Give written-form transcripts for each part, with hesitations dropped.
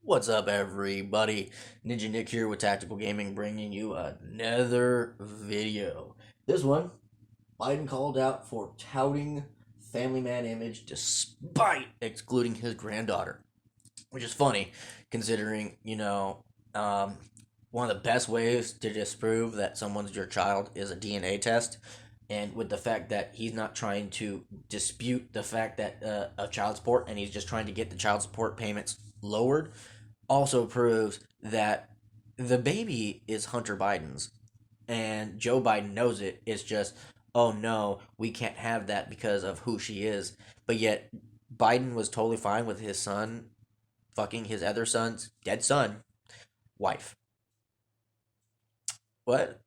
What's up, everybody? Ninja Nick here with Tactical Gaming, bringing you another video. This one, Biden called out for touting family man image despite excluding his granddaughter, which is funny considering, um, one of the best ways to disprove that someone's your child is a DNA test. And with the fact that he's not trying to dispute the fact that of child support, and he's just trying to get the child support payments lowered, also proves that the baby is Hunter Biden's and Joe Biden knows it. It's just, oh no, we can't have that because of who she is. But yet, Biden was totally fine with his son fucking his other son's dead son wife. What?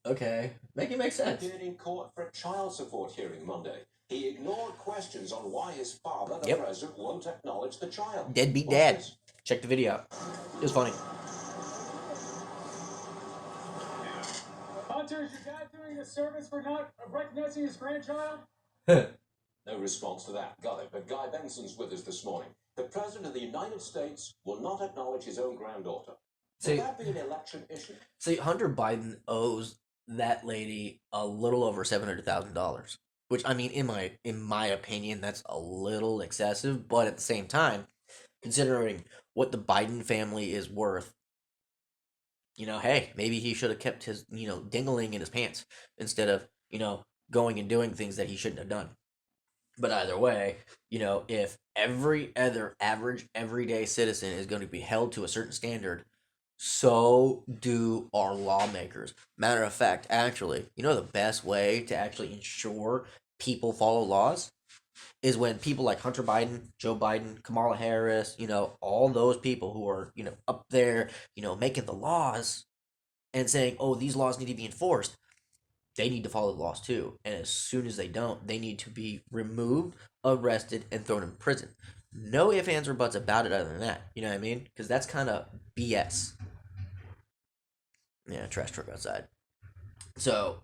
Okay, make it make sense. Appeared in court for a child support hearing Monday. He ignored questions on why his father, the Yep. president, won't acknowledge the child. Deadbeat Watch dad. this. Check the video out. It was funny. Hunter, is your dad doing a service for not recognizing his grandchild? No response to that. Got it. But Guy Benson's with us this morning. The president of the United States will not acknowledge his own granddaughter. Will that be an election issue? See, Hunter Biden owes that lady a little over $700,000, which I mean, in my opinion, that's a little excessive. But at the same time, considering what the Biden family is worth, hey, maybe he should have kept his dingling in his pants instead of going and doing things that he shouldn't have done. But either way, if every other average everyday citizen is going to be held to a certain standard, so do our lawmakers. Matter of fact, actually, the best way to actually ensure people follow laws is when people like Hunter Biden, Joe Biden, Kamala Harris, all those people who are, up there, making the laws and saying, oh, these laws need to be enforced, they need to follow the laws too. And as soon as they don't, they need to be removed, arrested, and thrown in prison. No ifs, ands, or buts about it other than that. You know what I mean? Because that's kind of BS. Yeah, trash truck outside. So,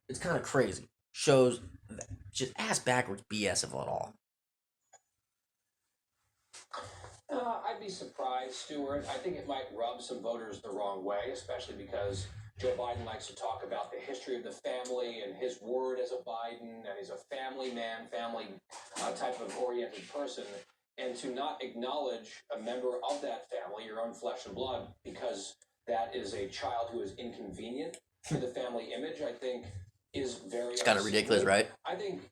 it's kind of crazy. Shows just ass backwards BS of it all. I'd be surprised, Stuart. I think it might rub some voters the wrong way, especially because Joe Biden likes to talk about the history of the family and his word as a Biden, and he's a family man, family type of oriented person. And to not acknowledge a member of that family, your own flesh and blood, because that is a child who is inconvenient to the family image, I think is very It's kind of ridiculous, right? I think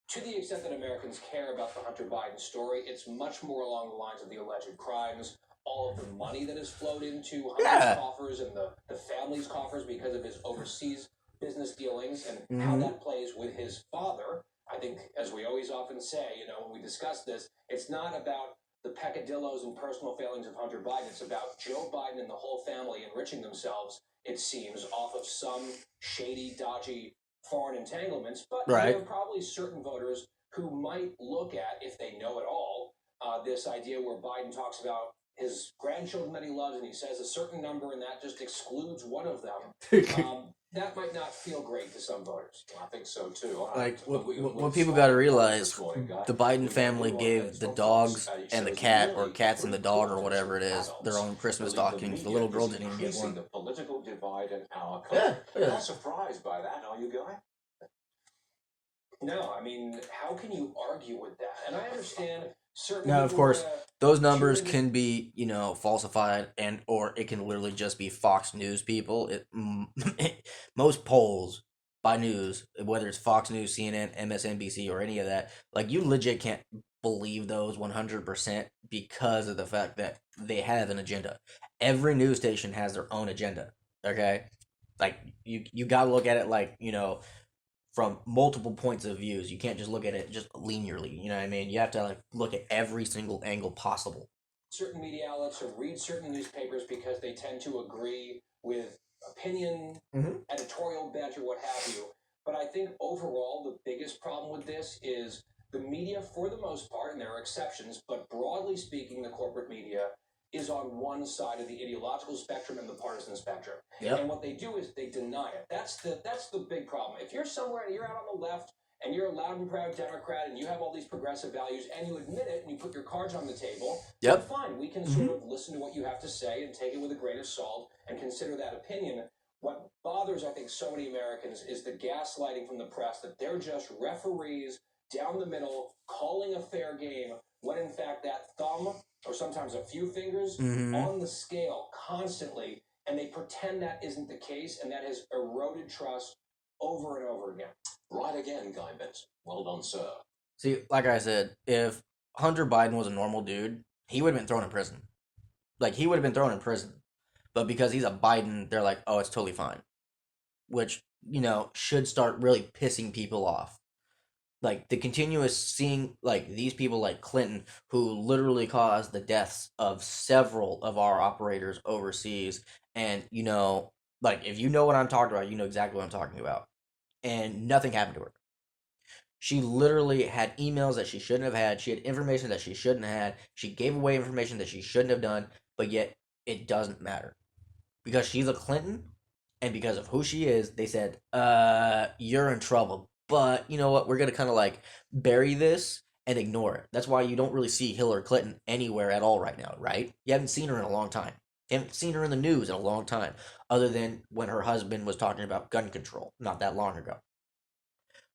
to the extent that Americans care about the Hunter Biden story, it's much more along the lines of the alleged crimes, all of the money that has flowed into Hunter's coffers and the family's coffers because of his overseas business dealings and how that plays with his father. I think, as we always often say, when we discuss this, it's not about the peccadillos and personal failings of Hunter Biden. It's about Joe Biden and the whole family enriching themselves, it seems, off of some shady, dodgy foreign entanglements. But there are probably certain voters who might look at, if they know at all, this idea where Biden talks about his grandchildren that he loves and he says a certain number and that just excludes one of them. That might not feel great to some voters. I think so too. Like, what people got to realize, the Biden family gave the dogs and the cat, or cats and the dog, or whatever it is, their own Christmas stockings. The little girl didn't even get one. The political divide in our country. Yeah. Not surprised by that, are you, Guy? No, I mean, how can you argue with that? And I understand certain. Now, of course, those numbers can be, falsified, and or it can literally just be Fox News people. Most polls by news, whether it's Fox News, CNN, MSNBC, or any of that, like, you legit can't believe those 100% because of the fact that they have an agenda. Every news station has their own agenda. Okay, like you gotta look at it like from multiple points of views. You can't just look at it just linearly. You know what I mean? You have to look at every single angle possible. Certain media outlets or read certain newspapers because they tend to agree with opinion, editorial bent, or what have you. But I think overall the biggest problem with this is the media, for the most part, and there are exceptions, but broadly speaking, the corporate media is on one side of the ideological spectrum and the partisan spectrum. Yep. And what they do is they deny it. That's the big problem. If you're somewhere and you're out on the left and you're a loud and proud Democrat, and you have all these progressive values, and you admit it, and you put your cards on the table, then fine, we can sort of listen to what you have to say and take it with a grain of salt and consider that opinion. What bothers, I think, so many Americans is the gaslighting from the press that they're just referees down the middle calling a fair game when in fact that thumb or sometimes a few fingers on the scale constantly, and they pretend that isn't the case, and that has eroded trust over and over again. Right again, Guy Benson. Well done, sir. See, like I said, if Hunter Biden was a normal dude, he would have been thrown in prison. Like, he would have been thrown in prison. But because he's a Biden, they're like, oh, it's totally fine. Which, should start really pissing people off. Like, the continuous seeing, like, these people like Clinton, who literally caused the deaths of several of our operators overseas. And, like, if you know what I'm talking about, you know exactly what I'm talking about. And nothing happened to her. She literally had emails that she shouldn't have had. She had information that she shouldn't have had. She gave away information that she shouldn't have done. But yet, it doesn't matter. Because she's a Clinton, and because of who she is, they said, you're in trouble. But you know what? We're going to kind of like bury this and ignore it. That's why you don't really see Hillary Clinton anywhere at all right now, right? You haven't seen her in a long time. You haven't seen her in the news in a long time, other than when her husband was talking about gun control not that long ago.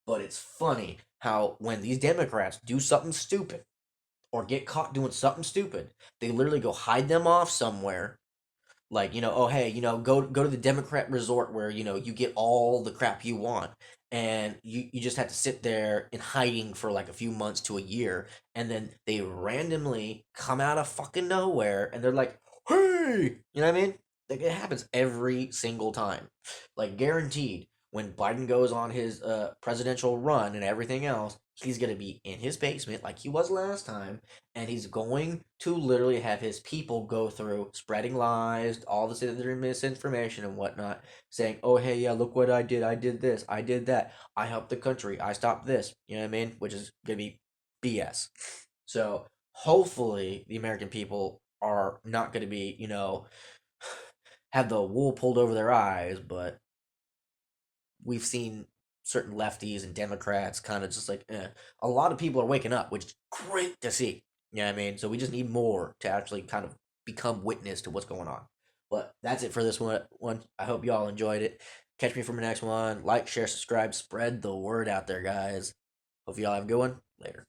But it's funny how when these Democrats do something stupid or get caught doing something stupid, they literally go hide them off somewhere. Like, oh hey, go to the Democrat resort where, you get all the crap you want. And you just have to sit there in hiding for like a few months to a year. And then they randomly come out of fucking nowhere and they're like, hey, you know what I mean? Like, it happens every single time. Like, guaranteed, when Biden goes on his presidential run and everything else, he's going to be in his basement like he was last time, and he's going to literally have his people go through spreading lies, all this other misinformation and whatnot, saying, oh, hey, yeah, look what I did this, I did that, I helped the country, I stopped this, you know what I mean? Which is going to be BS. So, hopefully, the American people are not going to be, have the wool pulled over their eyes, but we've seen certain lefties and Democrats kind of just like, a lot of people are waking up, which is great to see. You know what I mean? So we just need more to actually kind of become witness to what's going on. But that's it for this one. I hope y'all enjoyed it. Catch me for my next one. Like, share, subscribe, spread the word out there, guys. Hope y'all have a good one. Later.